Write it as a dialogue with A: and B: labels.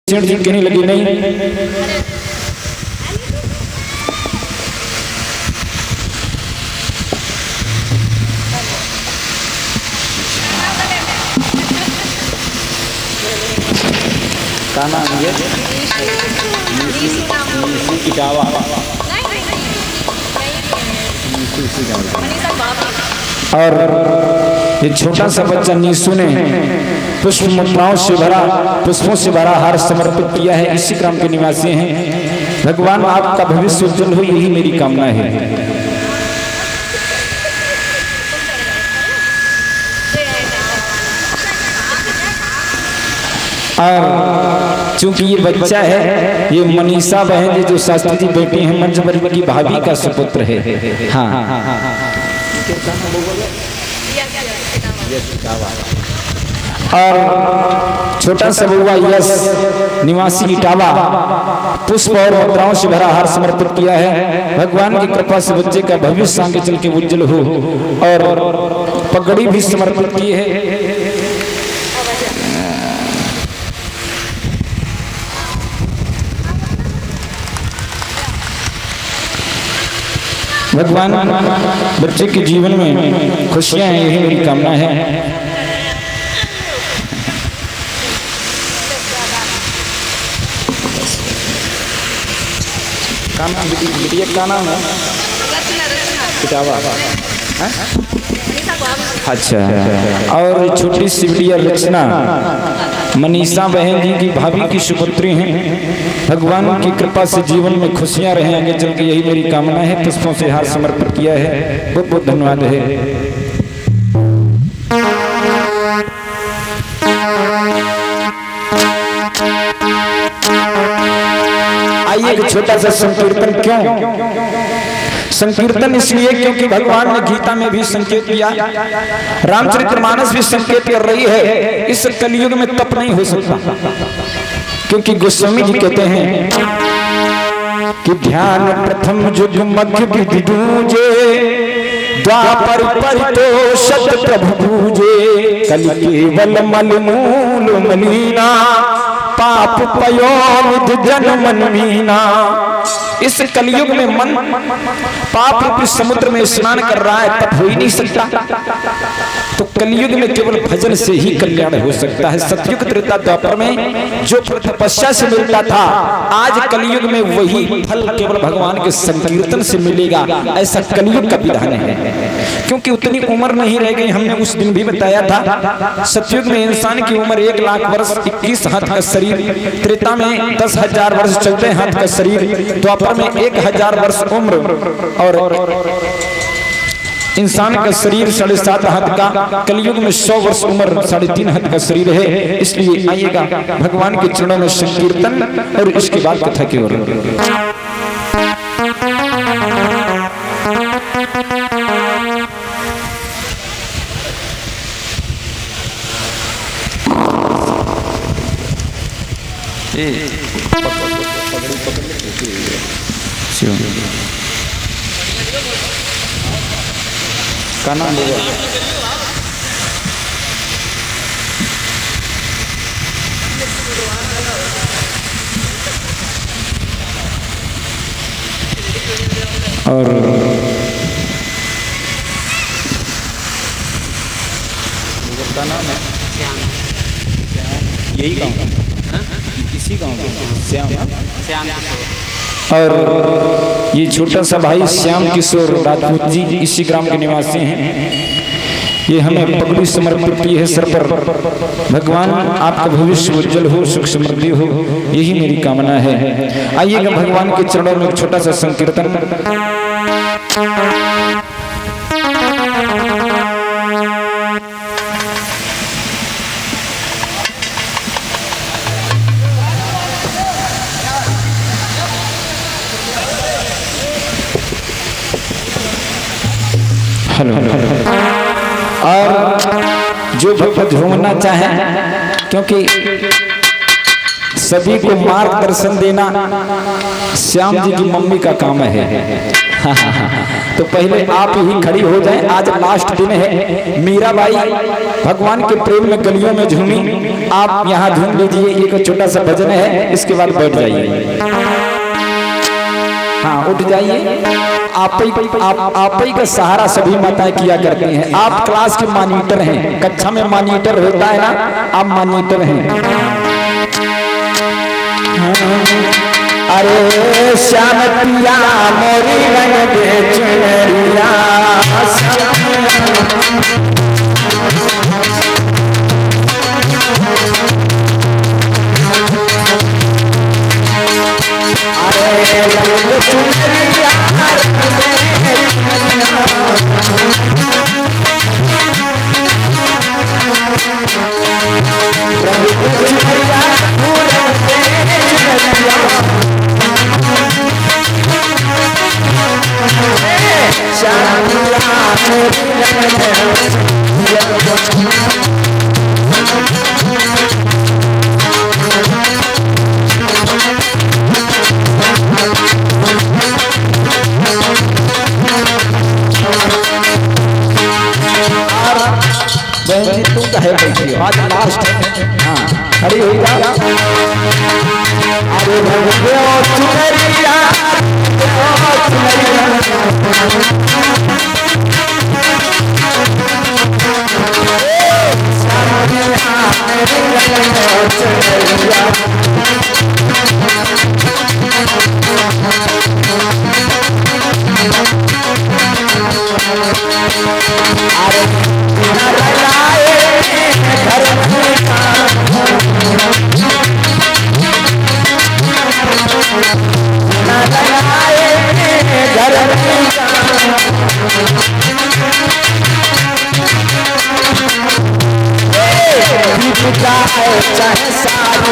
A: सेठ जी कहने लगे नहीं, का नाम है इटावा। और ये छोटा सा बच्चा नीसू ने पुष्प मुद्राओं से भरा, पुष्पों से भरा हार समर्पित किया है। इसी ग्राम के निवासी हैं। भगवान आपका भविष्य उज्जवल हो, यही मेरी कामना है। और चूंकि ये बच्चा है, ये मनीषा बहन जी जो शास्त्री जी बेटी हैं, मंजवर की भाभी का सुपुत्र है। हाँ, और छोटा सा बउआ यश निवासी इटावा पुष्प और मुद्राओं से भरा हार समर्पित किया है। भगवान की कृपा से बच्चे का भविष्य आगे चल के उज्जवल हो, और पगड़ी भी समर्पित की है। भगवान बच्चे के जीवन में खुशियां हैं, यही मेरी कामना है। बिटिया का नाम है इटावा। अच्छा, और छोटी सी बिटिया रचना मनीषा बहन जी की भाभी की सुपुत्री हैं। भगवान की कृपा से जीवन में खुशियां रहें आगे चल के, यही मेरी कामना है। पुष्पों से हार समर्पित किया है। बहुत बहुत धन्यवाद है। आइए एक छोटा सा संकीर्तन। क्यों संकीर्तन? इसलिए क्योंकि भगवान ने गीता में भी संकेत किया, रामचरितमानस भी संकेत कर रही है, इस कलयुग में तप नहीं हो सकता। क्योंकि गोस्वामी जी कहते हैं कि ध्यान प्रथम जुग मध्य विधि दूजे, द्वापर परितोषत प्रभु पूजे, कलि केवल मल मूल मलिना, पाप पयोनिध जन मन मीना। इस कलयुग में मन पाप रूपी समुद्र में स्नान कर रहा है, तब हो ही नहीं सकता। तो कलयुग में केवल भजन से ही कल्याण हो सकता है। सतयुग त्रेता द्वापर में जो तपस्या से मिलता था, आज कलयुग में वही फल केवल भगवान के संकीर्तन से मिलेगा। ऐसा कलयुग का विधान है। क्योंकि उतनी उम्र नहीं रह गई। हमने उस दिन भी बताया था, सतयुग में इंसान की उम्र 1 लाख वर्ष 21 हाथ का शरीर, त्रेता में 10,000 वर्ष चलते हाथ का शरीर, द्वापर में 1000 वर्ष उम्र, और इंसान का शरीर 7.5 हाथ का, कलयुग में 100 वर्ष उम्र 3.5 हाथ का शरीर है। इसलिए आइएगा भगवान के चरणों में संकीर्तन, और इसके बाद कथा की ओर। का नाम और का नाम है यही गाँव, इसी गाँव श्याम। और ये छोटा सा भाई श्याम किशोर राजपूत जी इसी ग्राम के निवासी हैं। ये हमें पगड़ी समर्पित की है सर पर। भगवान आपका भविष्य उज्जवल हो, सुख समृद्धि हो, यही मेरी कामना है। आइएगा भगवान के चरणों में छोटा सा संकीर्तन। और जो भक्त झूमना चाहे, क्योंकि सभी को मार्गदर्शन देना श्याम जी की मम्मी का काम है। तो पहले आप ही खड़ी हो जाएं। आज लास्ट दिन है। मीराबाई भगवान के प्रेम में गलियों में झूमी, आप यहाँ धुन लीजिए, एक छोटा सा भजन है, इसके बाद बैठ जाइए। हाँ उठ जाइए। आप ही का सहारा सभी माताएं किया करते हैं। आप क्लास के मॉनिटर हैं, कक्षा में मॉनिटर होता है ना, आप मॉनिटर हैं। अरे श्याम पिया मोरी रंग दे चुनरिया, अरे रंग चुनरिया है बैठिए, आज लास्ट है। हाँ खड़ी हो जा। अरे भगवान चुनरिया चाहे सारे